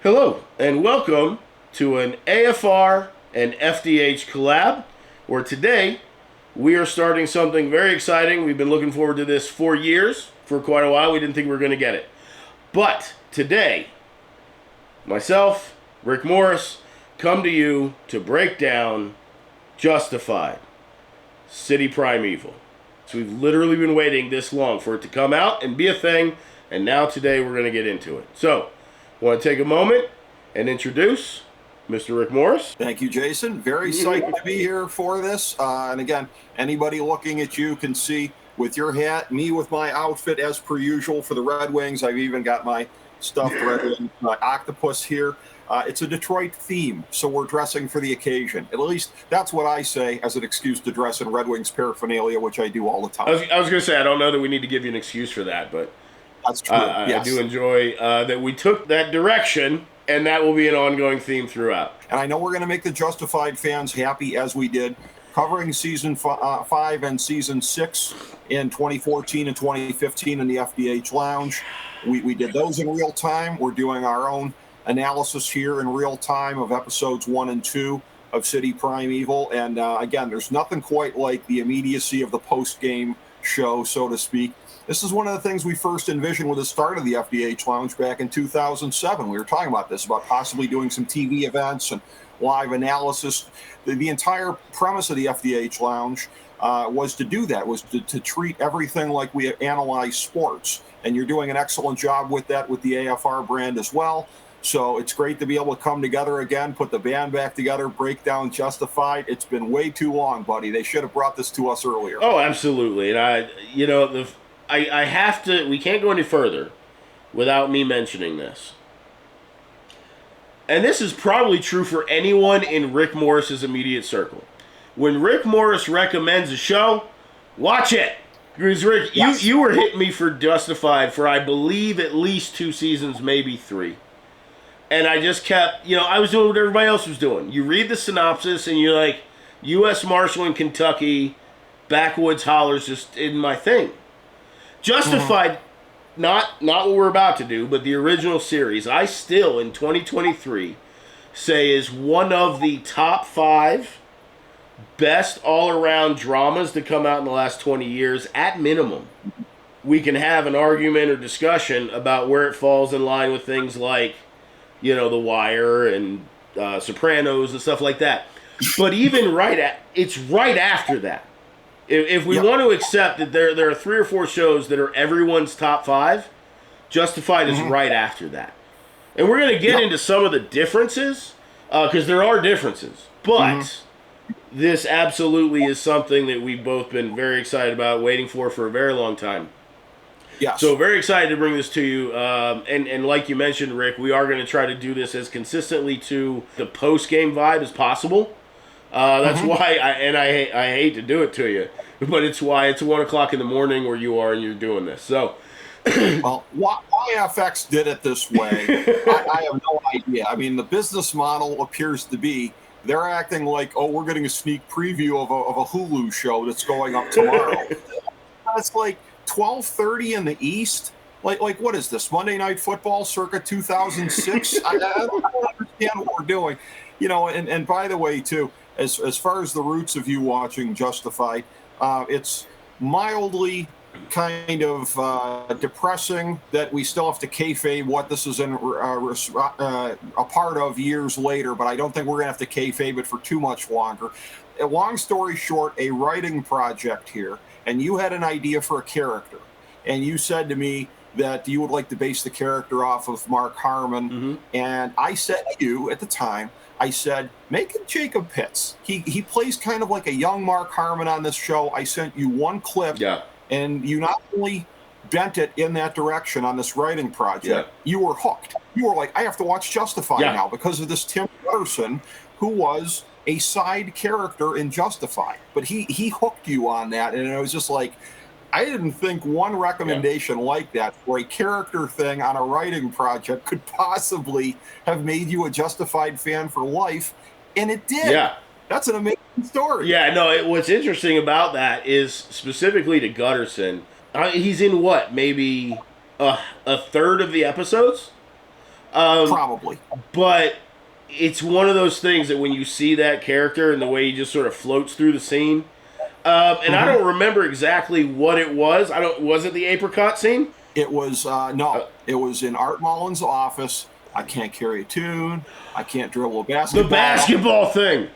Hello, and welcome to an AFR and FDH collab, where today we are starting something very exciting. We've been looking forward to this for years, for quite a while. We didn't think we were going to get it. But today, myself, Rick Morris, come to you to break down Justified, City Primeval. So we've literally been waiting this long for it to come out and be a thing, and now today we're going to get into it. So, I want to take a moment and introduce Mr. Rick Morris. Thank you, Jason. Very psyched to be here for this. And again, anybody looking at you can see with your hat, me with my outfit as per usual for the Red Wings. I've even got my stuffed Red Wing octopus here. It's a Detroit theme, so we're dressing for the occasion. At least that's what I say as an excuse to dress in Red Wings paraphernalia, which I do all the time. I was going to say, I don't know that we need to give you an excuse for that, but that's true. Yes. I do enjoy that we took that direction, and that will be an ongoing theme throughout. And I know we're going to make the Justified fans happy as we did, covering Season 5 and Season 6 in 2014 and 2015 in the FDH Lounge. We did those in real time. We're doing our own analysis here in real time of episodes 1 and 2 of City Primeval. And again, there's nothing quite like the immediacy of the post-game show, so to speak. This is one of the things we first envisioned with the start of the FDH Lounge back in 2007. We were talking about this, about possibly doing some TV events and live analysis. The entire premise of the FDH Lounge was to do that, was to treat everything like we analyze sports. And you're doing an excellent job with that with the AFR brand as well. So it's great to be able to come together again, put the band back together, break down Justified. It's been way too long, buddy. They should have brought this to us earlier. Oh, absolutely. And I have to, we can't go any further without me mentioning this. And this is probably true for anyone in Rick Morris's immediate circle. When Rick Morris recommends a show, watch it. Because Rick, yes, you were hitting me for Justified for, I believe, at least 2 seasons, maybe 3. And I just kept, I was doing what everybody else was doing. You read the synopsis and you're like, U.S. Marshal in Kentucky, backwoods hollers, just in my thing. Justified, not what we're about to do, but the original series, I still, in 2023, say is one of the top 5 best all-around dramas to come out in the last 20 years, at minimum. We can have an argument or discussion about where it falls in line with things like, The Wire and Sopranos and stuff like that. But even it's right after that. If we want to accept that there are 3 or 4 shows that are everyone's top 5, Justified is right after that. And we're going to get into some of the differences, because there are differences. But this absolutely is something that we've both been very excited about, waiting for a very long time. Yes. So very excited to bring this to you. And like you mentioned, Rick, we are going to try to do this as consistently to the post-game vibe as possible. That's why, I hate to do it to you, but it's why it's 1 o'clock in the morning where you are and you're doing this. So, well, why FX did it this way, I have no idea. I mean, the business model appears to be they're acting like, we're getting a sneak preview of a Hulu show that's going up tomorrow. It's like 12:30 in the East. Like what is this, Monday Night Football circa 2006? I don't understand what we're doing. And by the way, too, as far as the roots of you watching Justified, it's mildly kind of depressing that we still have to kayfabe what this is a part of years later, but I don't think we're going to have to kayfabe it for too much longer. Long story short, a writing project here, and you had an idea for a character, and you said to me that you would like to base the character off of Mark Harmon, and I said to you at the time, I said, make it Jacob Pitts. He plays kind of like a young Mark Harmon on this show. I sent you one clip, and you not only bent it in that direction on this writing project, you were hooked. You were like, I have to watch Justified now because of this Tim Patterson, who was a side character in Justified. But he hooked you on that, and it was just like, I didn't think one recommendation like that for a character thing on a writing project could possibly have made you a Justified fan for life, and it did. Yeah. That's an amazing story. Yeah, no, what's interesting about that is specifically to Gutterson, he's in maybe a third of the episodes? Probably. But it's one of those things that when you see that character and the way he just sort of floats through the scene, and I don't remember exactly what it was. Was it the apricot scene? It was no. It was in Art Mullen's office. I can't carry a tune. I can't dribble a basketball. The basketball thing.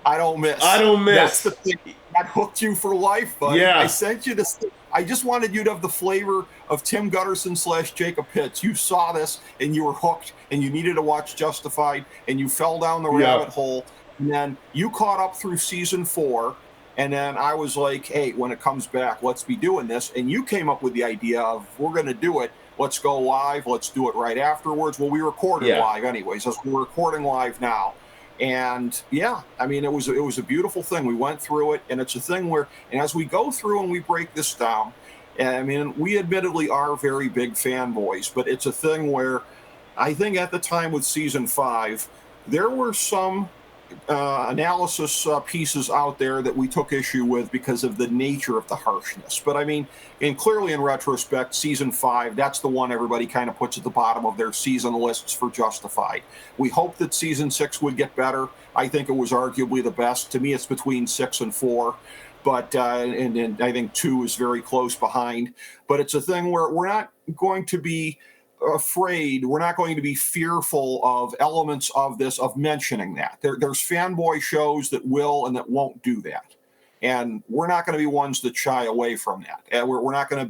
I don't miss. That's the thing that hooked you for life, buddy. Yeah. I sent you this. I just wanted you to have the flavor of Tim Gutterson / Jacob Pitts. You saw this and you were hooked, and you needed to watch Justified, and you fell down the rabbit hole. And then you caught up through season 4. And then I was like, hey, when it comes back, let's be doing this. And you came up with the idea of, we're going to do it. Let's go live. Let's do it right afterwards. Well, we recorded live anyways. So we're recording live now. And yeah, I mean, it was a beautiful thing. We went through it, and it's a thing where, and as we go through and we break this down, I mean, we admittedly are very big fanboys, but it's a thing where I think at the time with season 5, there were some analysis pieces out there that we took issue with because of the nature of the harshness. But I mean, and clearly in retrospect, season 5, that's the one everybody kind of puts at the bottom of their season lists for Justified. We hope that season 6 would get better. I think it was arguably the best. To me, it's between 6 and 4. But and I think 2 is very close behind. But it's a thing where we're not going to be afraid, we're not going to be fearful of elements of this, of mentioning that. There's fanboy shows that will and that won't do that. And we're not going to be ones that shy away from that. And we're not going to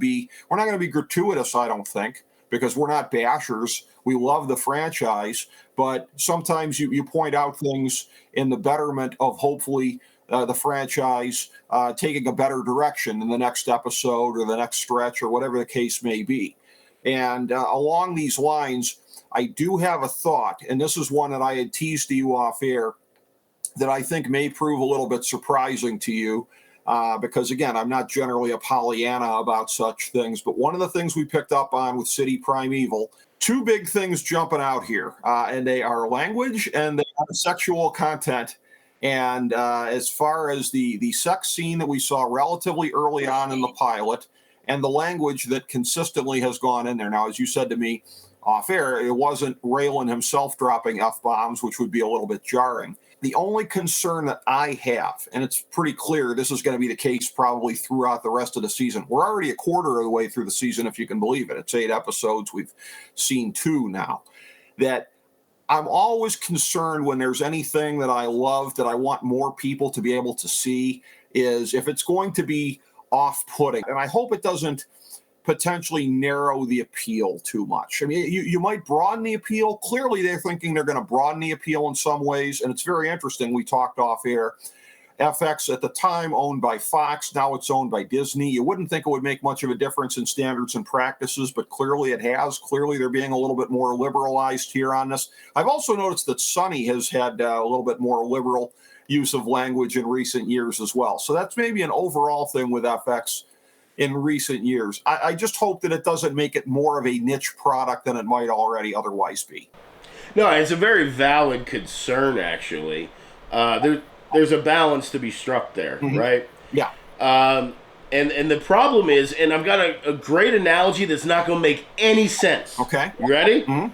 be gratuitous, I don't think, because we're not bashers. We love the franchise, but sometimes you point out things in the betterment of hopefully the franchise taking a better direction in the next episode or the next stretch or whatever the case may be. And along these lines, I do have a thought, and this is one that I had teased to you off air, that I think may prove a little bit surprising to you, because, again, I'm not generally a Pollyanna about such things. But one of the things we picked up on with City Primeval, 2 big things jumping out here, and they are language and they are sexual content. And as far as the sex scene that we saw relatively early on in the pilot, and the language that consistently has gone in there. Now, as you said to me off air, it wasn't Raylan himself dropping F-bombs, which would be a little bit jarring. The only concern that I have, and it's pretty clear this is going to be the case probably throughout the rest of the season. We're already a quarter of the way through the season, if you can believe it. It's 8 episodes. We've seen 2 now. That I'm always concerned when there's anything that I love that I want more people to be able to see is if it's going to be off-putting. And I hope it doesn't potentially narrow the appeal too much. I mean, you might broaden the appeal. Clearly, they're thinking they're going to broaden the appeal in some ways, and it's very interesting. We talked off air. FX at the time owned by Fox. Now it's owned by Disney. You wouldn't think it would make much of a difference in standards and practices, but clearly it has. Clearly they're being a little bit more liberalized here on this. I've also noticed that Sunny has had a little bit more liberal use of language in recent years as well. So that's maybe an overall thing with FX in recent years. I just hope that it doesn't make it more of a niche product than it might already otherwise be. No, it's a very valid concern, actually. There's a balance to be struck there, right? Yeah. And the problem is, and I've got a great analogy that's not going to make any sense. Okay. You ready? Mm-hmm.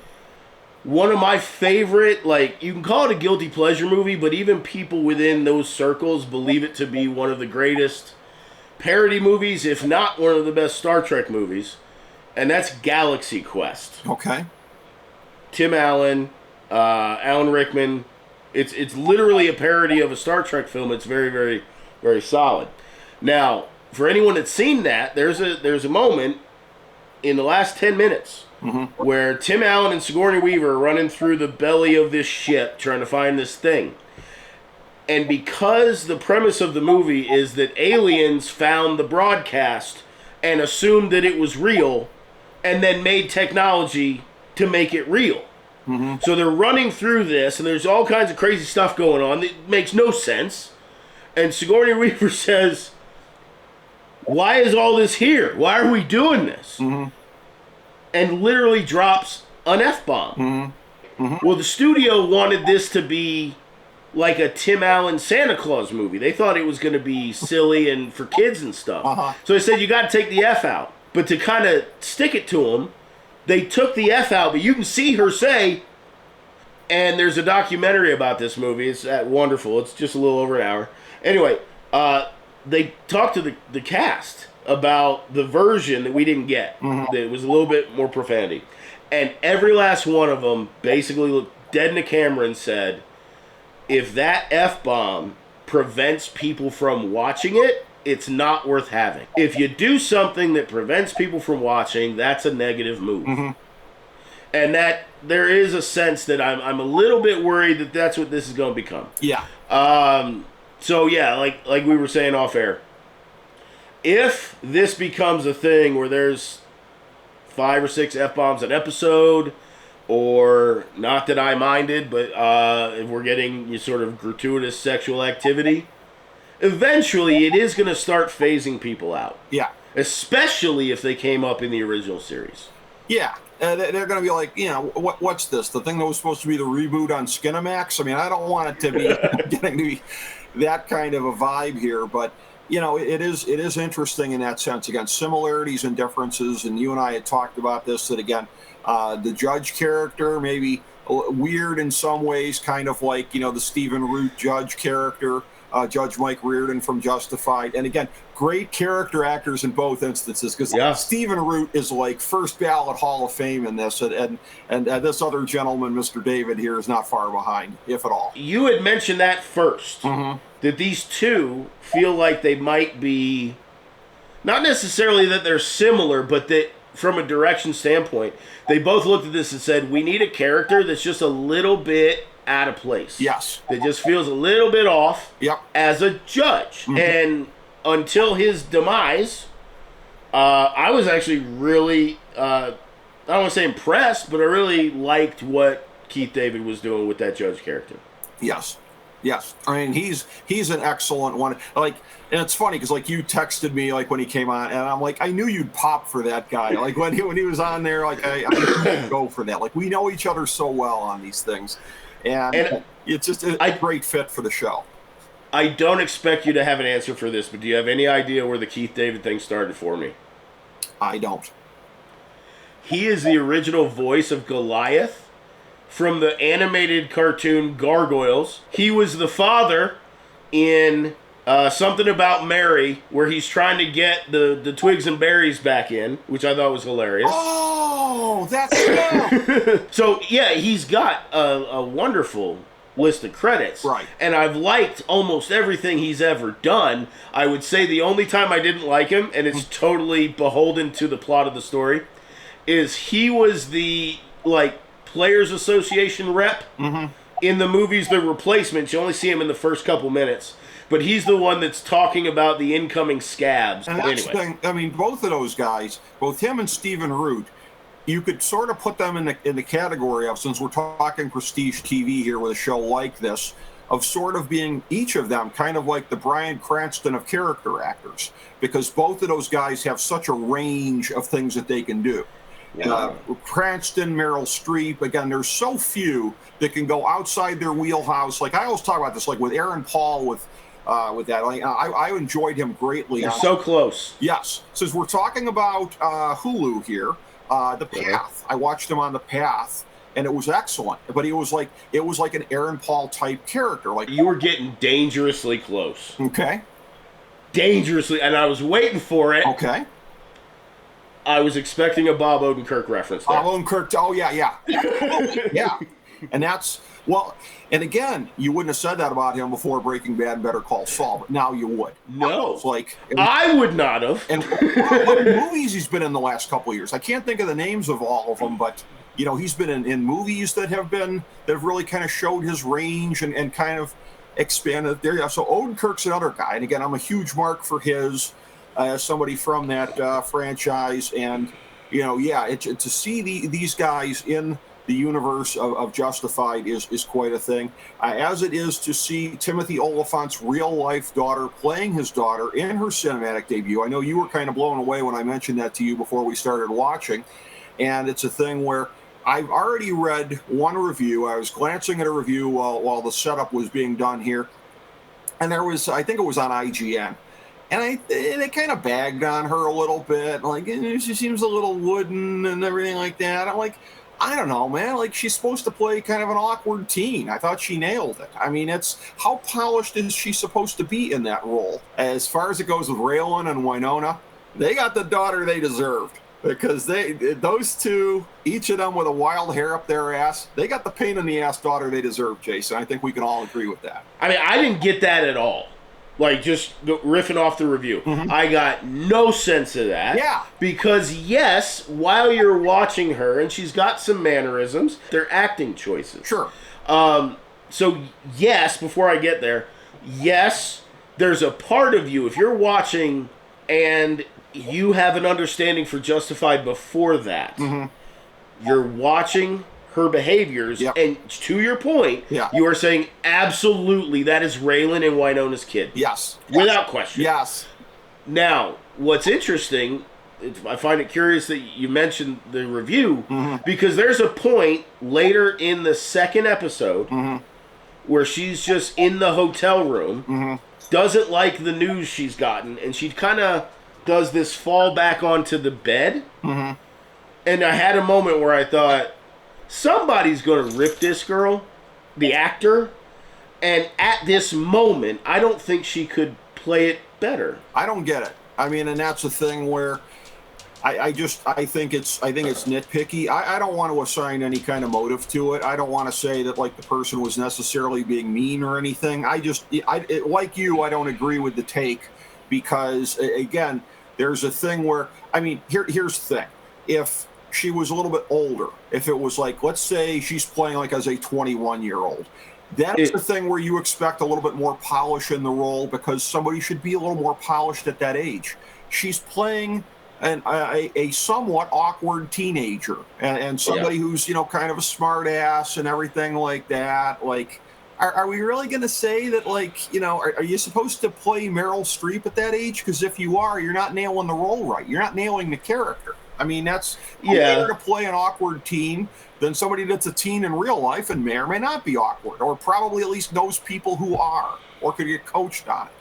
One of my favorite, like, you can call it a guilty pleasure movie, but even people within those circles believe it to be one of the greatest parody movies, if not one of the best Star Trek movies, and that's Galaxy Quest. Okay. Tim Allen, Alan Rickman. It's literally a parody of a Star Trek film. It's very, very, very solid. Now, for anyone that's seen that, there's a moment in the last 10 minutes where Tim Allen and Sigourney Weaver are running through the belly of this ship trying to find this thing. And because the premise of the movie is that aliens found the broadcast and assumed that it was real and then made technology to make it real. So they're running through this, and there's all kinds of crazy stuff going on that makes no sense. And Sigourney Weaver says, why is all this here? Why are we doing this? And literally drops an F-bomb. Well, the studio wanted this to be like a Tim Allen Santa Claus movie. They thought it was going to be silly and for kids and stuff. So they said, you got to take the F out. But to kind of stick it to them, they took the F out, but you can see her say, and there's a documentary about this movie. It's wonderful. It's just a little over an hour. Anyway, they talked to the cast about the version that we didn't get. Mm-hmm. That was a little bit more profanity. And every last one of them basically looked dead in the camera and said, if that F-bomb prevents people from watching it, it's not worth having. If you do something that prevents people from watching, that's a negative move. Mm-hmm. And that there is a sense that I'm a little bit worried that that's what this is going to become. Yeah. So yeah, like we were saying off air, if this becomes a thing where there's 5 or 6 F-bombs an episode, or not that I minded, but if we're getting sort of gratuitous sexual activity, eventually it is going to start phasing people out. Yeah. Especially if they came up in the original series. Yeah. They're going to be like, what's this? The thing that was supposed to be the reboot on Skinamax? I mean, I don't want it to be getting to be that kind of a vibe here, but it is interesting in that sense. Again, similarities and differences, and you and I had talked about this, that again, the Judge character maybe weird in some ways, kind of like, the Stephen Root Judge character, Judge Mike Reardon from Justified. And again, great character actors in both instances, because Stephen Root is like first ballot Hall of Fame in this, and this other gentleman, Mr. David here, is not far behind, if at all. You had mentioned that first, that these two feel like they might be, not necessarily that they're similar, but that from a direction standpoint, they both looked at this and said, we need a character that's just a little bit out of place. Yes. That just feels a little bit off as a judge. And until his demise, I was actually really, I don't want to say impressed, but I really liked what Keith David was doing with that judge character. Yes. Yes. I mean, he's an excellent one. Like, and it's funny because, like, you texted me, like, when he came on, and I'm like, I knew you'd pop for that guy. Like, when he was on there, like, I go for that. Like, we know each other so well on these things. And it's just a great fit for the show. I don't expect you to have an answer for this, but do you have any idea where the Keith David thing started for me? I don't. He is the original voice of Goliath from the animated cartoon Gargoyles. He was the father in Something About Mary, where he's trying to get the twigs and berries back in, which I thought was hilarious. Oh, that's So, yeah, he's got a wonderful list of credits. Right. And I've liked almost everything he's ever done. I would say the only time I didn't like him, and it's totally beholden to the plot of the story, is he was the, Players Association rep in the movies The Replacements. You only see him in the first couple minutes. But he's the one that's talking about the incoming scabs. And that's the thing. I mean, both of those guys, both him and Stephen Root, you could sort of put them in the category of, since we're talking prestige TV here with a show like this, of sort of being, each of them, kind of like the Bryan Cranston of character actors, because both of those guys have such a range of things that they can do. Cranston, Meryl Streep, again, there's so few that can go outside their wheelhouse. Like, I always talk about this, like with Aaron Paul, with that. Like, I enjoyed him greatly. You're so close. Yes. Since we're talking about Hulu here, The Path. I watched him on The Path, and it was excellent. But it was like an Aaron Paul type character. Like, you were getting dangerously close. Okay. Dangerously, and I was waiting for it. Okay. I was expecting a Bob Odenkirk reference there. Bob Odenkirk. Oh yeah. Yeah. And that's, well, and again, you wouldn't have said that about him before Breaking Bad and Better Call Saul, but now you would. No. It's like, I would not have. And what movies he's been in the last couple of years? I can't think of the names of all of them, but he's been in movies that have really kind of showed his range and kind of expanded there. So Odenkirk's another guy, and again, I'm a huge mark for his. As somebody from that franchise, and to see these guys in the universe of Justified is quite a thing. As it is to see Timothy Oliphant's real life daughter playing his daughter in her cinematic debut. I know you were kind of blown away when I mentioned that to you before we started watching, and it's a thing where I've already read one review. I was glancing at a review while the setup was being done here, and there was, I think it was on IGN. And they kind of bagged on her a little bit, like she seems a little wooden and everything like that. I'm like, I don't know, man. Like she's supposed to play kind of an awkward teen. I thought she nailed it. I mean, it's how polished is she supposed to be in that role? As far as it goes with Raylan and Winona, they got the daughter they deserved. Because those two, each of them with a wild hair up their ass, they got the pain in the ass daughter they deserve, Jason. I think we can all agree with that. I mean, I didn't get that at all. Like, just riffing off the review. Mm-hmm. I got no sense of that. Yeah. Because, yes, while you're watching her, and she's got some mannerisms, they're acting choices. Sure. So, yes, before I get there, yes, there's a part of you, if you're watching and you have an understanding for Justified before that, you're watching her behaviors, and to your point, you are saying absolutely that is Raylan and Winona's kid. Yes. Without question. Yes. Now, what's interesting, I find it curious that you mentioned the review, because there's a point later in the second episode where she's just in the hotel room, doesn't like the news she's gotten, and she kind of does this fall back onto the bed. And I had a moment where I thought, somebody's going to rip this girl, the actor, and at this moment, I don't think she could play it better. I don't get it. I mean, and that's the thing where I think it's nitpicky. I don't want to assign any kind of motive to it. I don't want to say that like the person was necessarily being mean or anything. Like you, I don't agree with the take because again, there's a thing where, I mean, here's the thing. If she was a little bit older, if it was like, let's say she's playing like as a 21-year-old, that's the thing where you expect a little bit more polish in the role because somebody should be a little more polished at that age. She's playing a somewhat awkward teenager and somebody who's, kind of a smart ass and everything like that. Like, are we really going to say that, like, are you supposed to play Meryl Streep at that age? Because if you are, you're not nailing the role right. You're not nailing the character. I mean, that's better to play an awkward teen than somebody that's a teen in real life and may or may not be awkward, or probably at least knows people who are, or could get coached on it.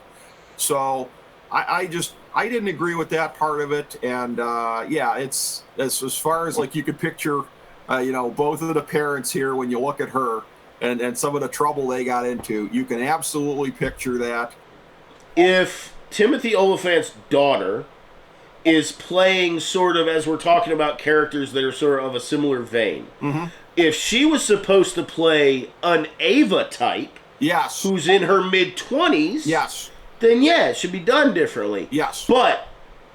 So I didn't agree with that part of it. And it's as far as like you could picture, both of the parents here when you look at her and some of the trouble they got into, you can absolutely picture that. If Timothy Oliphant's daughter is playing sort of, as we're talking about characters that are sort of a similar vein, if she was supposed to play an Ava type, who's in her mid-20s, then it should be done differently. Yes. But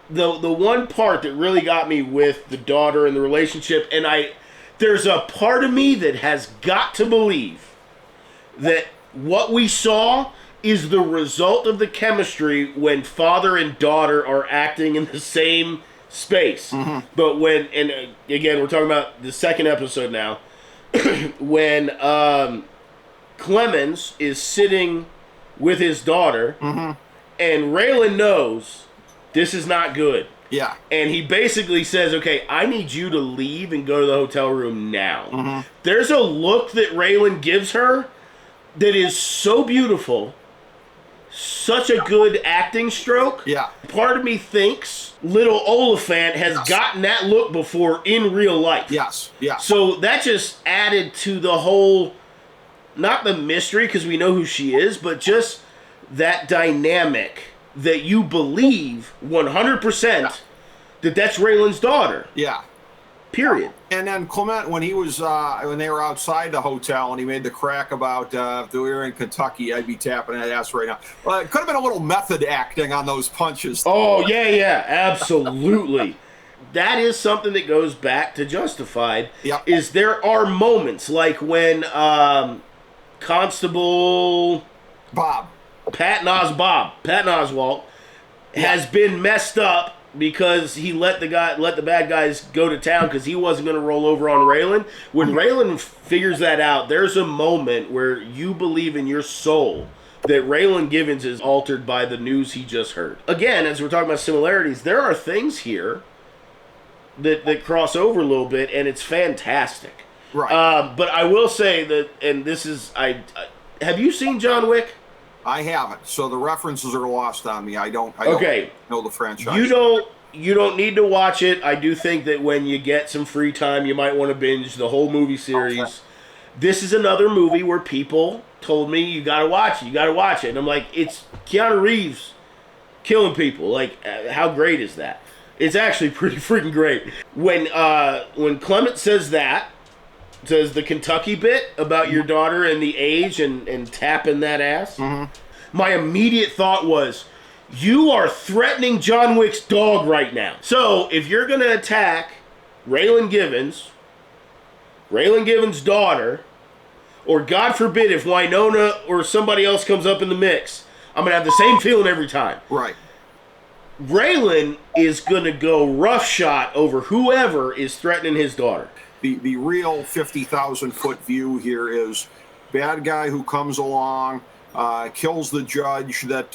the one part that really got me with the daughter and the relationship, and there's a part of me that has got to believe that what we saw is the result of the chemistry when father and daughter are acting in the same space. But when, and again, we're talking about the second episode now, when Clemens is sitting with his daughter, and Raylan knows this is not good. Yeah. And he basically says, okay, I need you to leave and go to the hotel room now. There's a look that Raylan gives her that is so beautiful, such a good acting stroke. Yeah. Part of me thinks little Oliphant has gotten that look before in real life. Yes. Yeah. So that just added to the whole, not the mystery because we know who she is, but just that dynamic that you believe 100% that that's Raylan's daughter. Yeah. Period. And then Clement, when he was when they were outside the hotel and he made the crack about if we were in Kentucky, I'd be tapping that ass right now. Well, it could have been a little method acting on those punches. Oh, yeah, absolutely. That is something that goes back to Justified. Yep. Is there are moments like when Constable Patton Oswalt has been messed up because he let the bad guys go to town because he wasn't going to roll over on Raylan. When Raylan figures that out, there's a moment where you believe in your soul that Raylan Givens is altered by the news he just heard. Again, as we're talking about similarities, there are things here that cross over a little bit, and it's fantastic. Right. But I will say that, and this is, have you seen John Wick? I haven't. So the references are lost on me. I don't Okay. know the franchise. You don't need to watch it. I do think that when you get some free time, you might want to binge the whole movie series. Okay. This is another movie where people told me you got to watch it. You got to watch it, and I'm like, it's Keanu Reeves killing people. Like, how great is that? It's actually pretty freaking great. When Clement says the Kentucky bit about your daughter and the age and tapping that ass, my immediate thought was, you are threatening John Wick's dog right now. So if you're going to attack Raylan Givens' daughter, or God forbid if Winona or somebody else comes up in the mix, I'm going to have the same feeling every time. Right. Raylan is going to go roughshod over whoever is threatening his daughter. The real 50,000-foot view here is bad guy who comes along, kills the judge that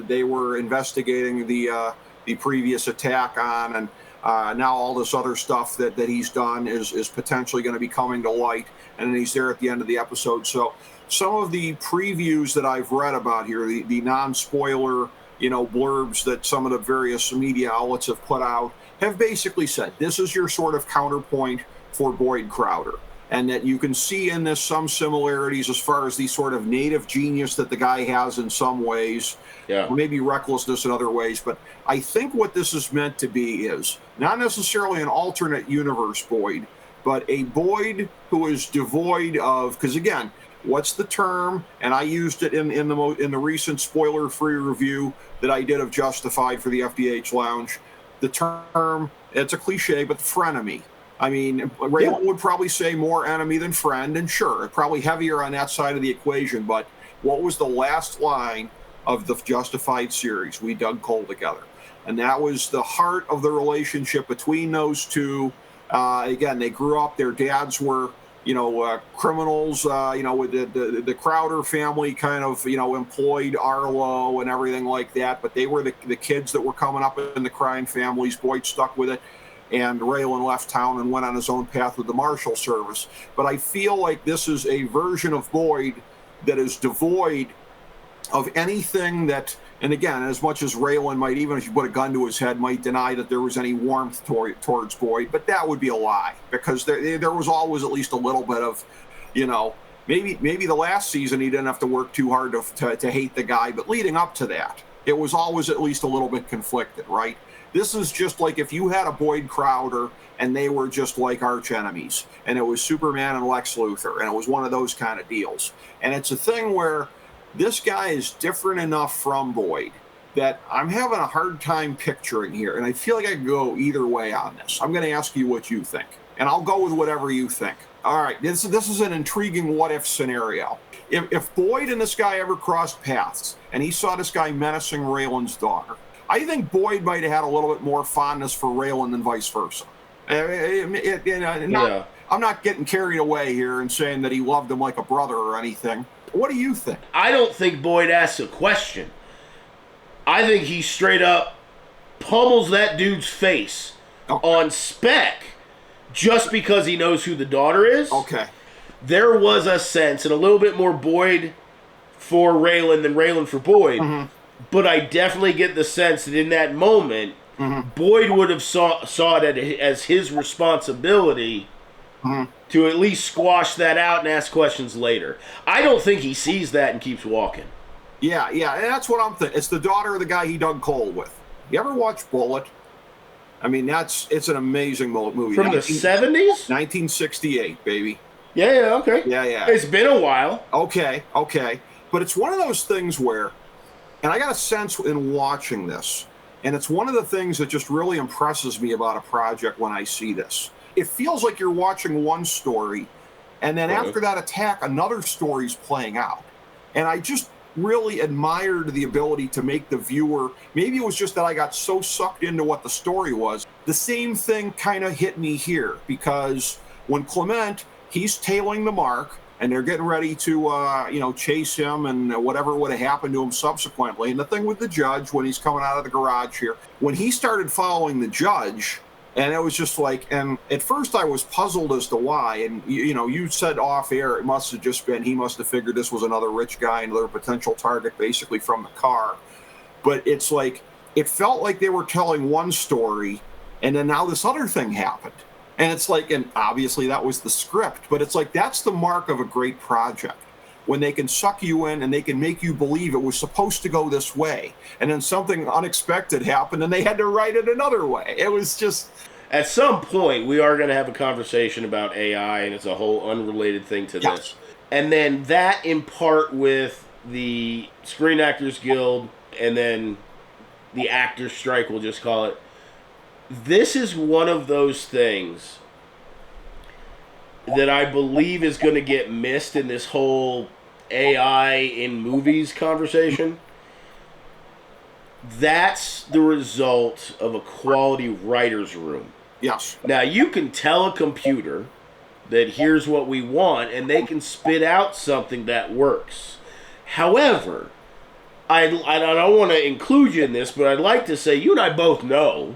they were investigating the previous attack on, and now all this other stuff that he's done is potentially going to be coming to light, and then he's there at the end of the episode. So some of the previews that I've read about here, the non-spoiler blurbs that some of the various media outlets have put out, have basically said this is your sort of counterpoint for Boyd Crowder, and that you can see in this some similarities as far as the sort of native genius that the guy has in some ways, or maybe recklessness in other ways. But I think what this is meant to be is not necessarily an alternate universe Boyd, but a Boyd who is devoid of, because again, what's the term? And I used it in the recent spoiler-free review that I did of Justified for the FDH Lounge. The term, it's a cliche, but frenemy. I mean, Raylan would probably say more enemy than friend, and sure, probably heavier on that side of the equation. But what was the last line of the Justified series? We dug coal together. And that was the heart of the relationship between those two. Again, they grew up, their dads were, criminals, with the Crowder family kind of, employed Arlo and everything like that. But they were the kids that were coming up in the crime families. Boyd stuck with it. And Raylan left town and went on his own path with the Marshal Service. But I feel like this is a version of Boyd that is devoid of anything that, and again, as much as Raylan might, even if you put a gun to his head, might deny that there was any warmth towards Boyd, but that would be a lie, because there was always at least a little bit of, maybe the last season he didn't have to work too hard to hate the guy, but leading up to that, it was always at least a little bit conflicted, right? This is just like if you had a Boyd Crowder and they were just like arch enemies, and it was Superman and Lex Luthor, and it was one of those kind of deals. And it's a thing where this guy is different enough from Boyd that I'm having a hard time picturing here, and I feel like I could go either way on this. I'm going to ask you what you think, and I'll go with whatever you think. All right, this is an intriguing what-if scenario. If Boyd and this guy ever crossed paths, and he saw this guy menacing Raylan's daughter, I think Boyd might have had a little bit more fondness for Raylan than vice versa. I'm not getting carried away here and saying that he loved him like a brother or anything. What do you think? I don't think Boyd asks a question. I think he straight up pummels that dude's face on spec just because he knows who the daughter is. Okay. There was a sense, and a little bit more Boyd for Raylan than Raylan for Boyd. Mm-hmm. But I definitely get the sense that in that moment, Boyd would have saw it as his responsibility to at least squash that out and ask questions later. I don't think he sees that and keeps walking. Yeah, and that's what I'm thinking. It's the daughter of the guy he dug coal with. You ever watch Bullet? I mean, it's an amazing movie. From the 70s? 1968, baby. Yeah, okay. Yeah. It's been a while. Okay. But it's one of those things where, and I got a sense in watching this, and it's one of the things that just really impresses me about a project when I see this. It feels like you're watching one story, and then after that attack, another story's playing out. And I just really admired the ability to make the viewer, maybe it was just that I got so sucked into what the story was. The same thing kind of hit me here, because when Clement, he's tailing the mark, and they're getting ready to, chase him and whatever would have happened to him subsequently. And the thing with the judge, when he's coming out of the garage here, when he started following the judge, And it was just like, and at first I was puzzled as to why. And, you said off air, it must have just been, he must have figured this was another rich guy, another potential target, basically from the car. But it's like, it felt like they were telling one story, and then now this other thing happened. And it's like, and obviously that was the script, but it's like, that's the mark of a great project. When they can suck you in and they can make you believe it was supposed to go this way, and then something unexpected happened and they had to write it another way. It was just... At some point, we are going to have a conversation about AI, and it's a whole unrelated thing to this. And then that in part with the Screen Actors Guild, and then the actors strike, we'll just call it. This is one of those things that I believe is going to get missed in this whole AI in movies conversation. That's the result of a quality writer's room. Yes. Now, you can tell a computer that here's what we want, and they can spit out something that works. However, I don't want to include you in this, but I'd like to say you and I both know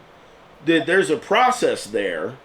that there's a process there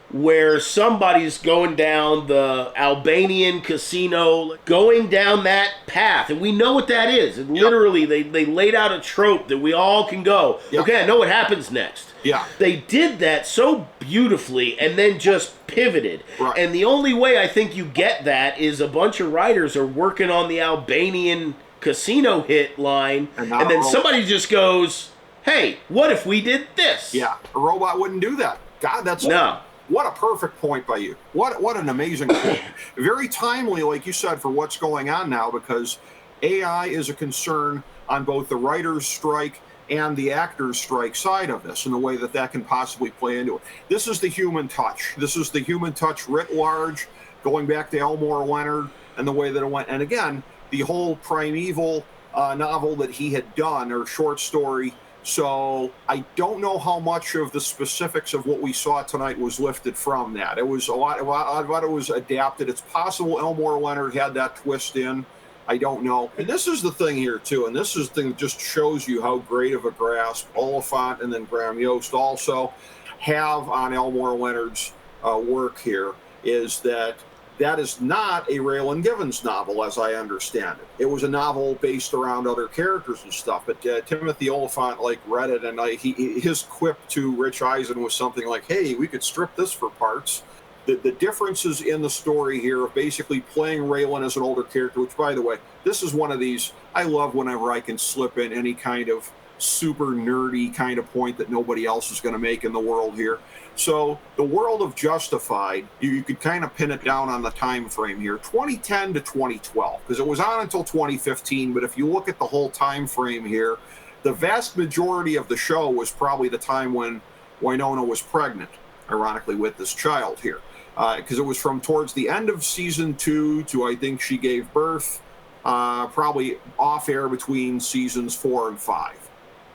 where somebody's going down the Albanian casino, going down that path, and we know what that is. And literally, they laid out a trope that we all can go, okay, I know what happens next. Yeah. They did that so beautifully and then just pivoted. Right. And the only way I think you get that is a bunch of writers are working on the Albanian casino hit line, and then somebody just goes, hey, what if we did this? Yeah, a robot wouldn't do that. God, that's... No. What a perfect point by you. What an amazing point. Very timely, like you said, for what's going on now, because AI is a concern on both the writer's strike and the actor's strike side of this, and the way that can possibly play into it. This is the human touch. This is the human touch writ large, going back to Elmore Leonard and the way that it went. And again, the whole Primeval novel that he had done, or short story. So I don't know how much of the specifics of what we saw tonight was lifted from that. It was a lot it was adapted. It's possible Elmore Leonard had that twist in. I don't know. And this is the thing here, too, and this is the thing that just shows you how great of a grasp Oliphant and then Graham Yost also have on Elmore Leonard's work here, is that is not a Raylan Givens novel, as I understand it. It was a novel based around other characters and stuff. But Timothy Oliphant read it, and his quip to Rich Eisen was something like, "Hey, we could strip this for parts." The differences in the story here of basically playing Raylan as an older character, which, by the way, this is one of these I love whenever I can slip in any kind of super nerdy kind of point that nobody else is going to make in the world here. So the world of Justified, you could kind of pin it down on the time frame here, 2010 to 2012, because it was on until 2015. But if you look at the whole time frame here, the vast majority of the show was probably the time when Winona was pregnant, ironically, with this child here, because it was from towards the end of season 2 to, I think, she gave birth, probably off air between seasons 4 and 5.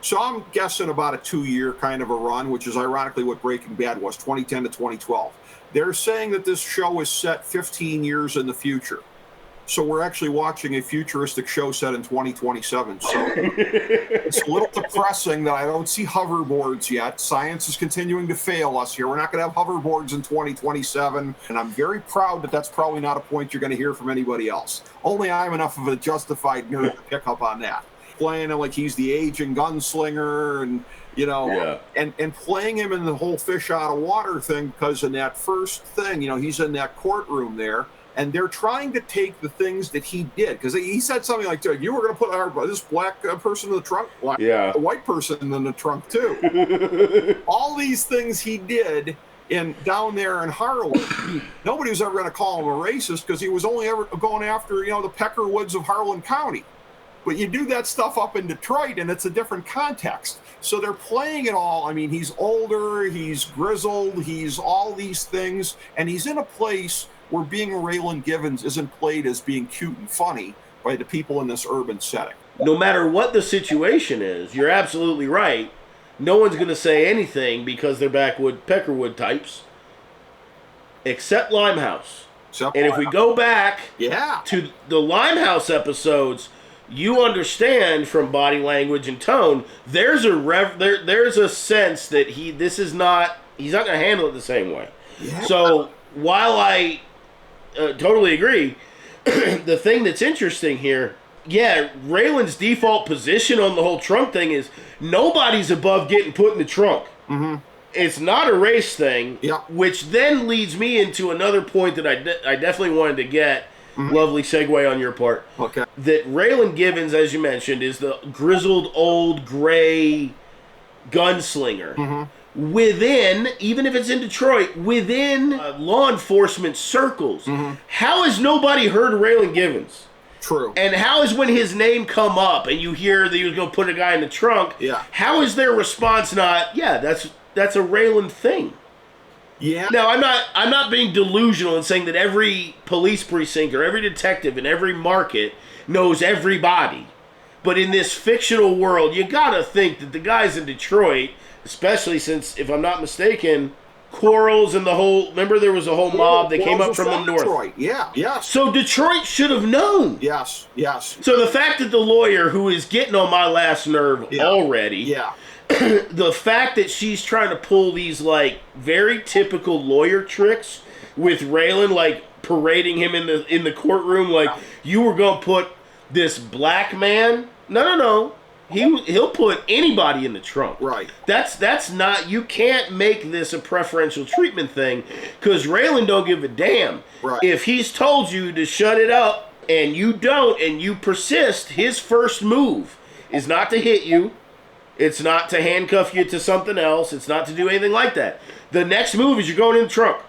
So I'm guessing about a 2-year kind of a run, which is ironically what Breaking Bad was, 2010 to 2012. They're saying that this show is set 15 years in the future. So we're actually watching a futuristic show set in 2027. So it's a little depressing that I don't see hoverboards yet. Science is continuing to fail us here. We're not going to have hoverboards in 2027. And I'm very proud that that's probably not a point you're going to hear from anybody else. Only I'm enough of a Justified nerd to pick up on that. Playing him like he's the aging gunslinger, and and playing him in the whole fish out of water thing, because in that first thing, he's in that courtroom there, and they're trying to take the things that he did, because he said something like, "You were going to put this black person in the trunk, a white person in the trunk too." All these things he did down there in Harlan. Nobody was ever going to call him a racist, because he was only ever going after the Peckerwoods of Harlan County. But you do that stuff up in Detroit, and it's a different context. So they're playing it all. I mean, he's older, he's grizzled, he's all these things, and he's in a place where being Raylan Givens isn't played as being cute and funny by the people in this urban setting. No matter what the situation is, you're absolutely right. No one's going to say anything because they're Peckerwood types, except Limehouse. If we go back to the Limehouse episodes, you understand from body language and tone, there's a sense that this is not He's not going to handle it the same way. Yeah. So while I totally agree, the thing that's interesting here, yeah, Raylan's default position on the whole trunk thing is nobody's above getting put in the trunk. Mm-hmm. It's not a race thing, which then leads me into another point that I definitely wanted to get. Mm-hmm. Lovely segue on your part. Okay. That Raylan Givens, as you mentioned, is the grizzled, old, gray gunslinger. Mm-hmm. Within, even if it's in Detroit, within law enforcement circles, mm-hmm. how has nobody heard of Raylan Givens? True. And how is when his name come up and you hear that he was going to put a guy in the trunk, how is their response not, that's a Raylan thing? Yeah. Now, I'm not being delusional in saying that every police precinct or every detective in every market knows everybody. But in this fictional world, you got to think that the guys in Detroit, especially since, if I'm not mistaken, Quarles and the whole... Remember there was a whole mob that came up from the north? Detroit, yes. So Detroit should have known. Yes. So the fact that the lawyer, who is getting on my last nerve already... the fact that she's trying to pull these, like, very typical lawyer tricks with Raylan, like, parading him in the courtroom, like, you were going to put this black man... No. He'll put anybody in the trunk. Right. That's not... You can't make this a preferential treatment thing, because Raylan don't give a damn. Right. If he's told you to shut it up, and you don't, and you persist, his first move is not to hit you. It's not to handcuff you to something else. It's not to do anything like that. The next move is you're going in the trunk.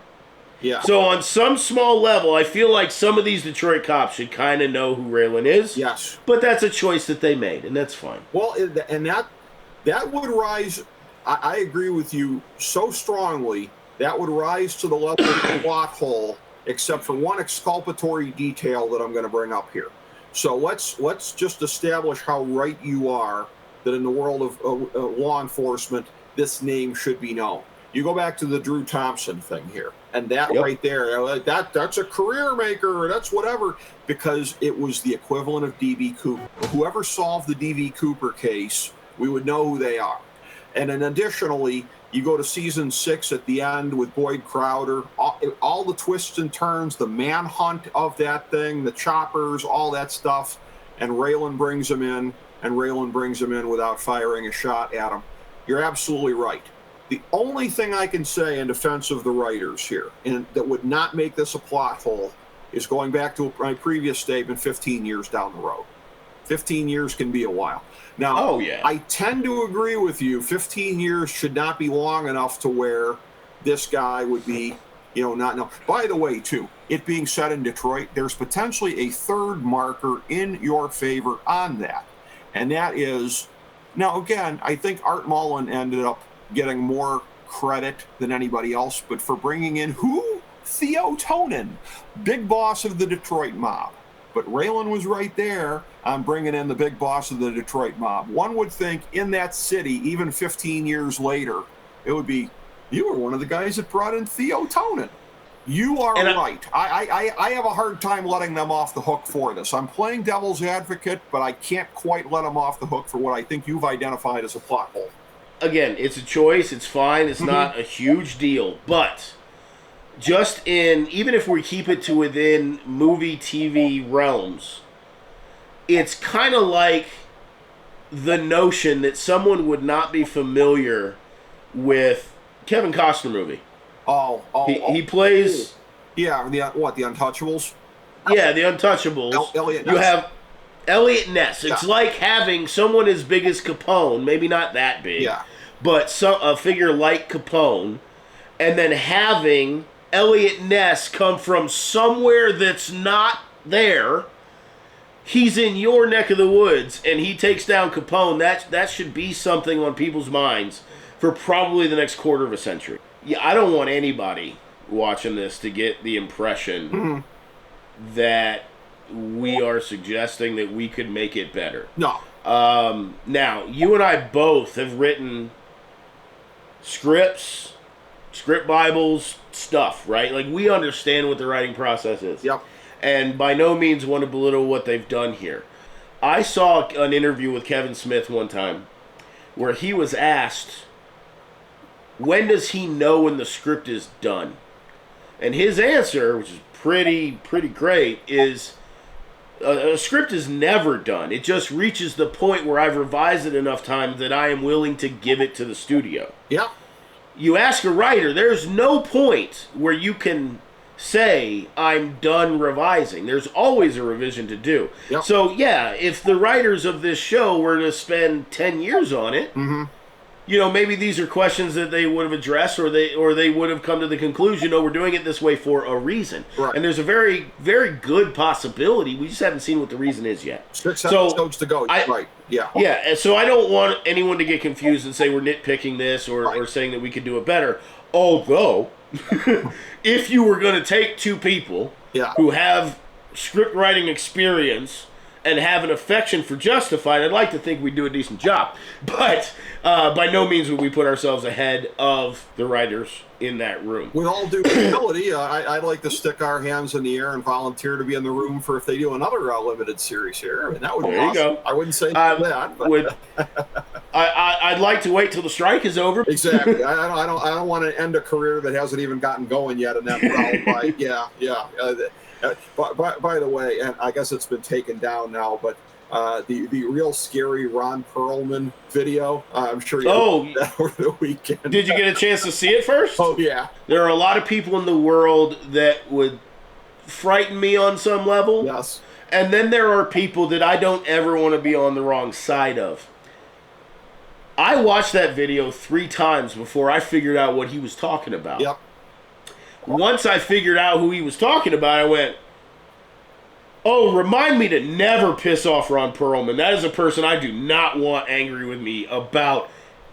Yeah. So on some small level, I feel like some of these Detroit cops should kind of know who Raylan is. Yes. But that's a choice that they made, and that's fine. Well, and that would rise, I agree with you so strongly, that would rise to the level of the plot hole, except for one exculpatory detail that I'm going to bring up here. So let's just establish how right you are that in the world of law enforcement, this name should be known. You go back to the Drew Thompson thing here, and that right there, that's a career maker, or that's whatever, because it was the equivalent of D.B. Cooper. Whoever solved the D.B. Cooper case, we would know who they are. And then additionally, you go to season 6 at the end with Boyd Crowder, all the twists and turns, the manhunt of that thing, the choppers, all that stuff, and Raylan brings him in. And Raylan brings him in without firing a shot at him. You're absolutely right. The only thing I can say in defense of the writers here, and that would not make this a plot hole, is going back to my previous statement, 15 years down the road. 15 years can be a while. Now, I tend to agree with you. 15 years should not be long enough to where this guy would be, not know. By the way, too, it being set in Detroit, there's potentially a third marker in your favor on that. And that is, now again, I think Art Mullen ended up getting more credit than anybody else, but for bringing in who? Theo Tonin, big boss of the Detroit mob. But Raylan was right there on bringing in the big boss of the Detroit mob. One would think in that city, even 15 years later, it would be, you were one of the guys that brought in Theo Tonin. You are right. I have a hard time letting them off the hook for this. I'm playing devil's advocate, but I can't quite let them off the hook for what I think you've identified as a plot hole. Again, it's a choice. It's fine. It's not a huge deal. But even if we keep it to within movie, TV realms, it's kind of like the notion that someone would not be familiar with Kevin Costner movie. He plays... Yeah, the Untouchables? Yeah, the Untouchables. Elliot Ness. You have Elliot Ness. It's like having someone as big as Capone, maybe not that big, but a figure like Capone, and then having Elliot Ness come from somewhere that's not there. He's in your neck of the woods, and he takes down Capone. That should be something on people's minds for probably the next quarter of a century. Yeah, I don't want anybody watching this to get the impression that we are suggesting that we could make it better. No. Now, you and I both have written scripts, script Bibles, stuff, right? Like, we understand what the writing process is. Yep. And by no means want to belittle what they've done here. I saw an interview with Kevin Smith one time where he was asked, when does he know when the script is done? And his answer, which is pretty great, is a script is never done. It just reaches the point where I've revised it enough times that I am willing to give it to the studio. Yeah. You ask a writer, there's no point where you can say, I'm done revising. There's always a revision to do. Yep. So, yeah, if the writers of this show were to spend 10 years on it, you know, maybe these are questions that they would have addressed, or they would have come to the conclusion, we're doing it this way for a reason. Right. And there's a very, very good possibility. We just haven't seen what the reason is yet. 6 episodes to go. Right. Yeah. Yeah, and so I don't want anyone to get confused and say we're nitpicking this or saying that we could do it better. Although, if you were going to take two people who have script writing experience and have an affection for Justified, I'd like to think we'd do a decent job. But by no means would we put ourselves ahead of the writers in that room. With all due humility, I'd like to stick our hands in the air and volunteer to be in the room for if they do another limited series here. And that would be awesome. Go. I wouldn't say that. But. I'd like to wait till the strike is over. Exactly. I don't want to end a career that hasn't even gotten going yet in that realm. Right? Yeah. By the way, and I guess it's been taken down now, but the real scary Ron Perlman video, I'm sure you heard that over the weekend. Did you get a chance to see it first? Oh, yeah. There are a lot of people in the world that would frighten me on some level. Yes. And then there are people that I don't ever want to be on the wrong side of. I watched that video 3 times before I figured out what he was talking about. Yep. Once I figured out who he was talking about, I went, remind me to never piss off Ron Perlman. That is a person I do not want angry with me about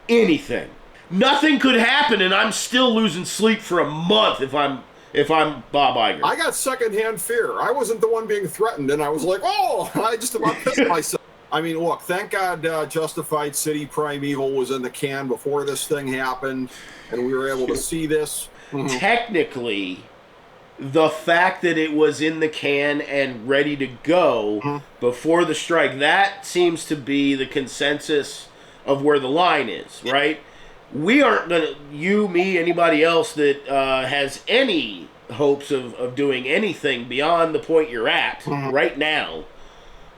anything. Nothing could happen, and I'm still losing sleep for a month if I'm Bob Iger. I got secondhand fear. I wasn't the one being threatened, and I was like, I just about pissed myself. I mean, look, thank God Justified City Primeval was in the can before this thing happened, and we were able to see this. Technically, the fact that it was in the can and ready to go before the strike, that seems to be the consensus of where the line is, right? We aren't going to, you, me, anybody else that has any hopes of doing anything beyond the point you're at right now,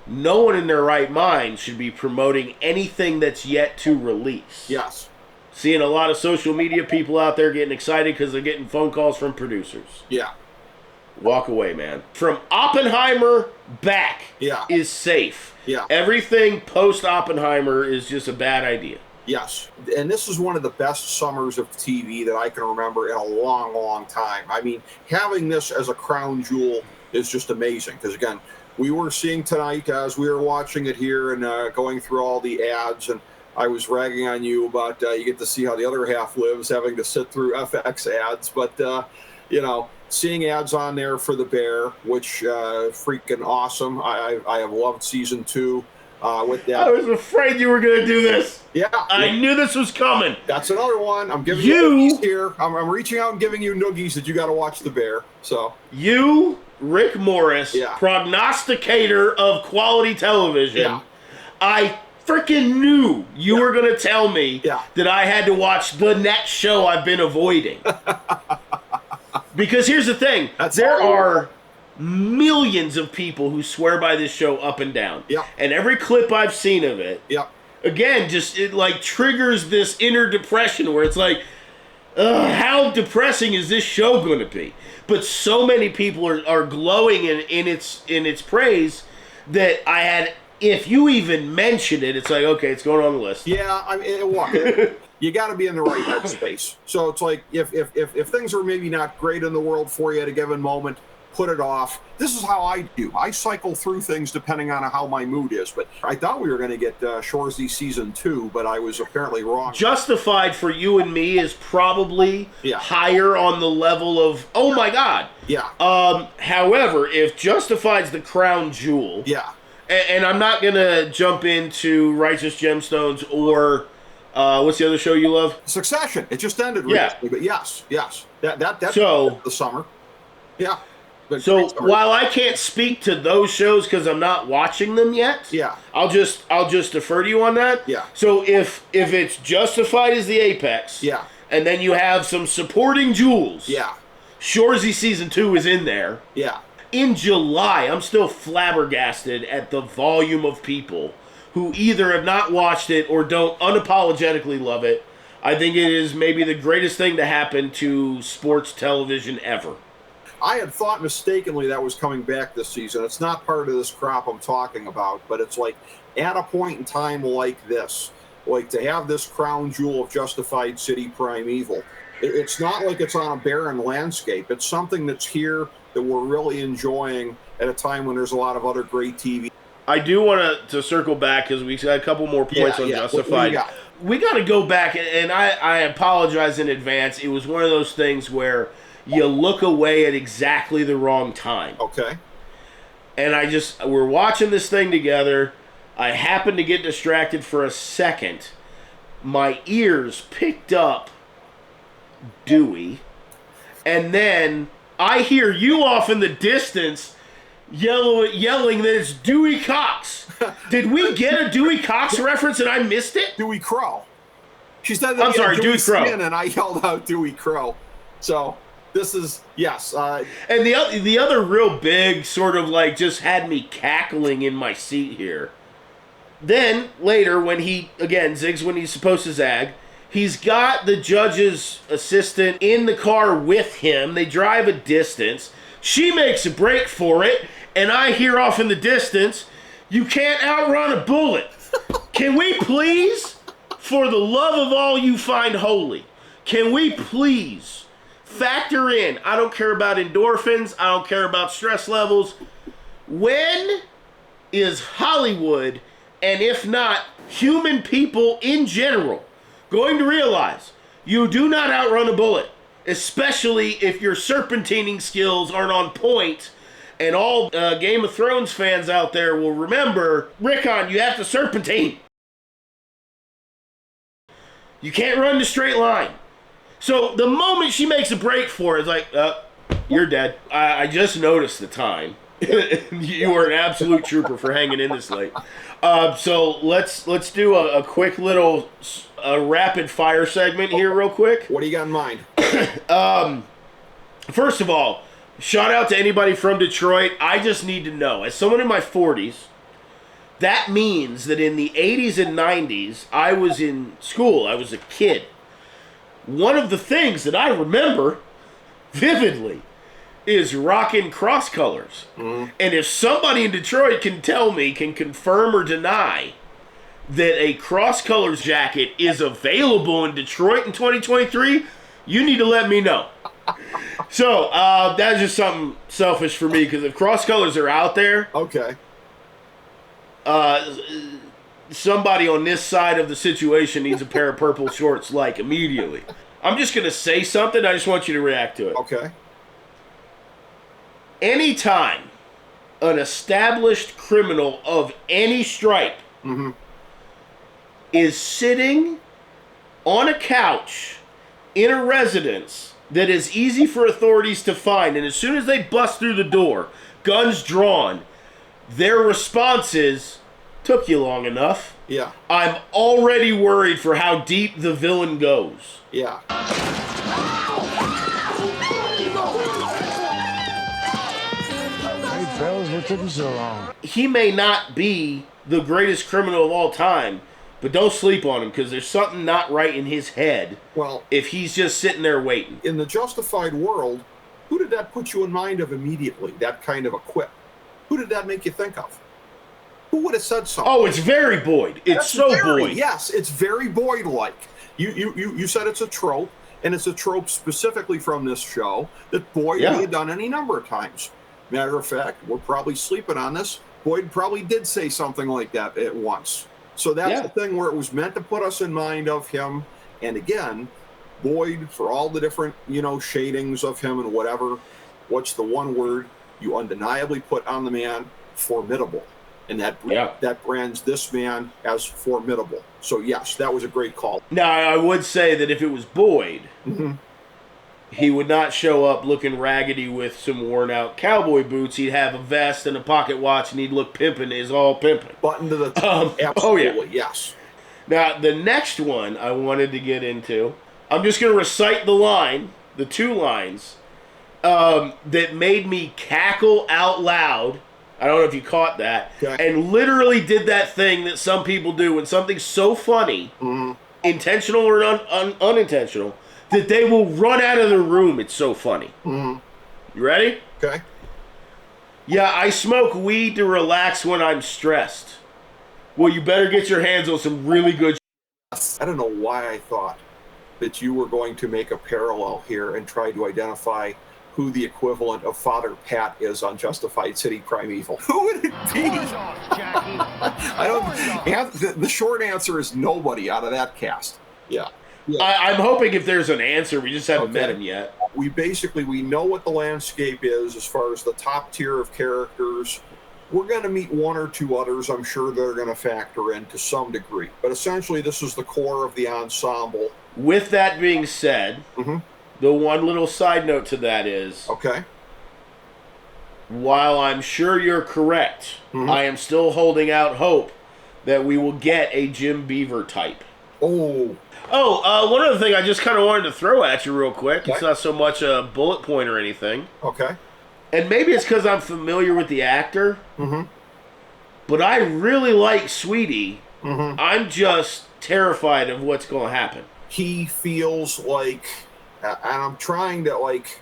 no one in their right mind should be promoting anything that's yet to release. Yes. Seeing a lot of social media people out there getting excited because they're getting phone calls from producers. Yeah. Walk away, man. From Oppenheimer back is safe. Yeah. Everything post-Oppenheimer is just a bad idea. Yes. And this is one of the best summers of TV that I can remember in a long, long time. I mean, having this as a crown jewel is just amazing. Because, again, we were seeing tonight as we were watching it here and going through all the ads, and I was ragging on you about you get to see how the other half lives, having to sit through FX ads. But, seeing ads on there for The Bear, which freaking awesome. I have loved season 2 with that. I was afraid you were going to do this. Yeah. I knew this was coming. That's another one. I'm giving you noogies here. I'm reaching out and giving you noogies that you got to watch The Bear. So you, Rick Morris, prognosticator of quality television. Yeah. I freaking knew you were going to tell me that I had to watch the next show I've been avoiding. Because here's the thing. There are millions of people who swear by this show up and down. Yep. And every clip I've seen of it, again, just it like triggers this inner depression where it's like, how depressing is this show going to be? But so many people are glowing in its praise that I had. If you even mention it, it's like, okay, it's going on the list. Yeah, I mean, you got to be in the right headspace. So it's like if things are maybe not great in the world for you at a given moment, put it off. This is how I do. I cycle through things depending on how my mood is. But I thought we were going to get Shoresy season 2, but I was apparently wrong. Justified for you and me is probably higher on the level of, oh my God. Yeah. However, if Justified's the crown jewel. Yeah. And I'm not going to jump into Righteous Gemstones or what's the other show you love? Succession. It just ended recently, but yes. That's so, the summer. Yeah. So while I can't speak to those shows because I'm not watching them yet, I'll just defer to you on that. Yeah. So if it's Justified as the apex, And then you have some supporting jewels. Yeah. Shoresy Season 2 is in there. Yeah. In July, I'm still flabbergasted at the volume of people who either have not watched it or don't unapologetically love it. I think it is maybe the greatest thing to happen to sports television ever. I had thought mistakenly that was coming back this season. It's not part of this crop I'm talking about, but it's like at a point in time like this, like to have this crown jewel of Justified City Primeval. It's not like it's on a barren landscape. It's something that's here that we're really enjoying at a time when there's a lot of other great TV. I do want to circle back because we got a couple more points on Justified. We got to go back, and I apologize in advance. It was one of those things where you look away at exactly the wrong time. Okay. And we're watching this thing together. I happened to get distracted for a second. My ears picked up Dewey, and then I hear you off in the distance yelling that it's Dewey Cox. Did we get a Dewey Cox reference and I missed it? Dewey Crow. She said that I'm sorry, Dewey Crow. And I yelled out Dewey Crow. So this is, yes. And the other real big sort of like just had me cackling in my seat here. Then later when he, again, zigs when he's supposed to zag, he's got the judge's assistant in the car with him. They drive a distance. She makes a break for it, and I hear off in the distance, you can't outrun a bullet. Can we please, for the love of all you find holy, can we please factor in, I don't care about endorphins, I don't care about stress levels, when is Hollywood, and if not, human people in general, going to realize you do not outrun a bullet, especially if your serpentining skills aren't on point. And all Game of Thrones fans out there will remember, Rickon, you have to serpentine. You can't run the straight line. So the moment she makes a break for it, it's like, you're dead. I just noticed the time. You are an absolute trooper for hanging in this late. So let's do a quick little rapid fire segment here real quick. What do you got in mind? First of all, shout out to anybody from Detroit. I just need to know, as someone in my 40s, that means that in the 80s and 90s, I was in school. I was a kid. One of the things that I remember vividly is rocking cross colors. Mm-hmm. And if somebody in Detroit can confirm or deny that a cross colors jacket is available in Detroit in 2023, you need to let me know. So that's just something selfish for me, because if cross colors are out there, okay, somebody on this side of the situation needs a pair of purple shorts like immediately. I'm just gonna say something. I just want you to react to it. Okay. Anytime an established criminal of any stripe mm-hmm. is sitting on a couch in a residence that is easy for authorities to find, and as soon as they bust through the door, guns drawn, their response is, took you long enough. Yeah. I'm already worried for how deep the villain goes. Yeah. Hey, fellas, what took you so long? He may not be the greatest criminal of all time, but don't sleep on him, because there's something not right in his head. Well, if he's just sitting there waiting. In the Justified world, who did that put you in mind of immediately? That kind of a quip. Who did that make you think of? Who would have said something? Oh, it's very Boyd. It's Boyd. Yes, it's very Boyd-like. You said it's a trope, and it's a trope specifically from this show that Boyd may have done any number of times. Matter of fact, we're probably sleeping on this. Boyd probably did say something like that at once. So that's the thing where it was meant to put us in mind of him. And again, Boyd, for all the different, shadings of him and whatever, what's the one word you undeniably put on the man? Formidable. And that brands this man as formidable. So yes, that was a great call. Now, I would say that if it was Boyd, mm-hmm. he would not show up looking raggedy with some worn-out cowboy boots. He'd have a vest and a pocket watch, and he'd look pimping. Is all pimping. Button to the top. Absolutely, yes. Now, the next one I wanted to get into, I'm just going to recite the 2 lines, that made me cackle out loud. I don't know if you caught that. Okay. And literally did that thing that some people do when something's so funny, intentional or unintentional, that they will run out of the room. It's so funny. You ready? Okay. Yeah, I smoke weed to relax when I'm stressed. Well, you better get your hands on some really good I don't know why I thought that you were going to make a parallel here and try to identify who the equivalent of Father Pat is on Justified City Primeval. Who would it be? I don't. The short answer is nobody out of that cast. Yeah. I'm hoping if there's an answer, we just haven't met him yet. We know what the landscape is as far as the top tier of characters. We're going to meet 1 or 2 others, I'm sure, that are going to factor in to some degree. But essentially, this is the core of the ensemble. With that being said, the one little side note to that is, while I'm sure you're correct, I am still holding out hope that we will get a Jim Beaver type. One other thing I just kind of wanted to throw at you real quick. It's not so much a bullet point or anything. Okay. And maybe it's because I'm familiar with the actor. But I really like Sweetie. I'm just terrified of what's going to happen. He feels like, and I'm trying to, like,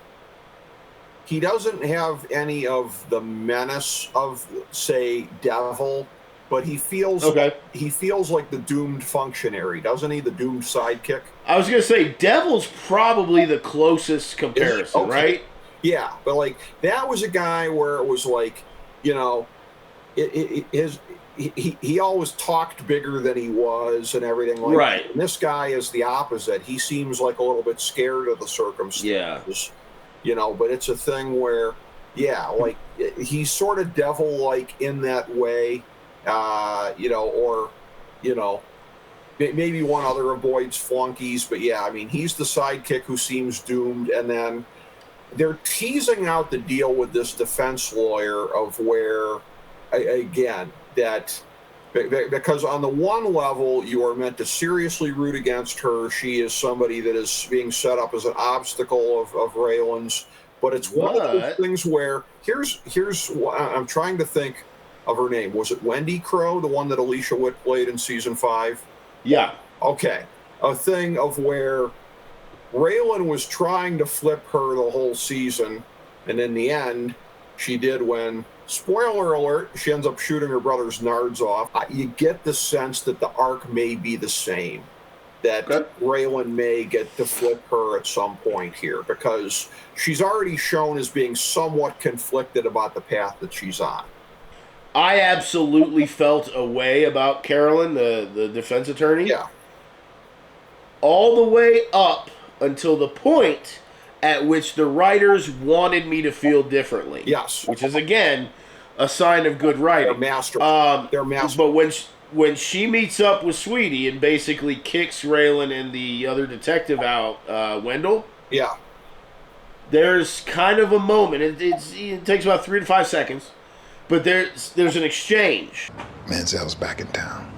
he doesn't have any of the menace of, say, Devil, but he feels like the doomed functionary, doesn't he? The doomed sidekick. I was going to say, Devil's probably the closest comparison, right? Yeah, but like that was a guy where it was like, you know, he always talked bigger than he was and everything like that. And this guy is the opposite. He seems like a little bit scared of the circumstances, you know, but it's a thing where, like he's sort of devil-like in that way, you know, or, you know, maybe 1 other avoids flunkies, but I mean, he's the sidekick who seems doomed, and then they're teasing out the deal with this defense lawyer of where, again, that because on the one level you are meant to seriously root against her. She is somebody that is being set up as an obstacle of Raylan's, but it's one of those things where here's I'm trying to think of her name. Was it Wendy Crow, the one that Alicia Witt played in season 5? Yeah. Okay. A thing of where Raylan was trying to flip her the whole season, and in the end, she did when, spoiler alert, she ends up shooting her brother's nards off. You get the sense that the arc may be the same, that Raylan may get to flip her at some point here, because she's already shown as being somewhat conflicted about the path that she's on. I absolutely felt a way about Carolyn, the defense attorney. Yeah. All the way up until the point at which the writers wanted me to feel differently. Yes. Which is, again, a sign of good writing. They're master. But when she meets up with Sweetie and basically kicks Raylan and the other detective out, Wendell. Yeah. There's kind of a moment. It takes about 3 to 5 seconds. But there's an exchange. Manziel's back in town.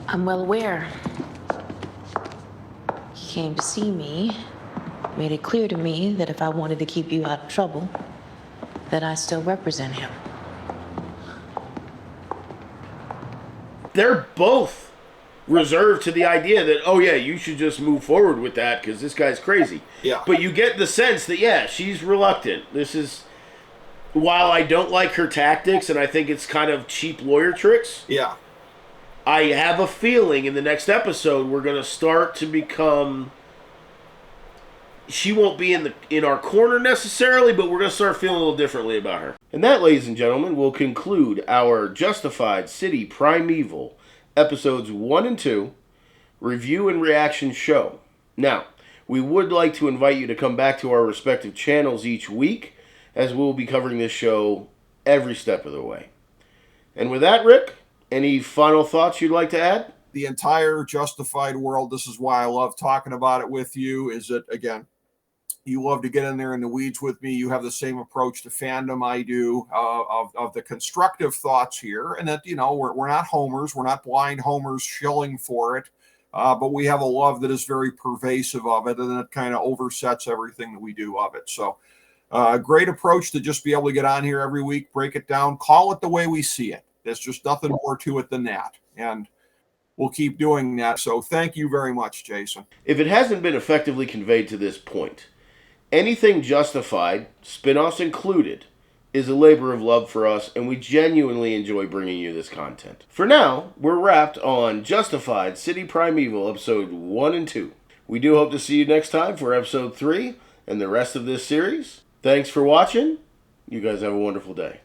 I'm well aware. He came to see me, made it clear to me that if I wanted to keep you out of trouble, that I still represent him. They're both reserved to the idea that, oh yeah, you should just move forward with that because this guy's crazy. Yeah. But you get the sense that, she's reluctant. This is, while I don't like her tactics and I think it's kind of cheap lawyer tricks. Yeah. I have a feeling in the next episode we're going to start to become... She won't be in our corner necessarily, but we're going to start feeling a little differently about her. And that, ladies and gentlemen, will conclude our Justified City Primeval episodes 1 and 2 review and reaction show. Now, we would like to invite you to come back to our respective channels each week, as we'll be covering this show every step of the way. And with that, Rick, any final thoughts you'd like to add? The entire Justified world, this is why I love talking about it with you, is that, again, you love to get in there in the weeds with me. You have the same approach to fandom I do, of the constructive thoughts here, and that, we're not homers. We're not blind homers shilling for it. but we have a love that is very pervasive of it, and it kind of oversets everything that we do of it. So a great approach to just be able to get on here every week, break it down, call it the way we see it. There's just nothing more to it than that. And we'll keep doing that. So thank you very much, Jason. If it hasn't been effectively conveyed to this point, anything Justified, spin-offs included, is a labor of love for us, and we genuinely enjoy bringing you this content. For now, we're wrapped on Justified City Primeval episode 1 and 2. We do hope to see you next time for episode 3 and the rest of this series. Thanks for watching. You guys have a wonderful day.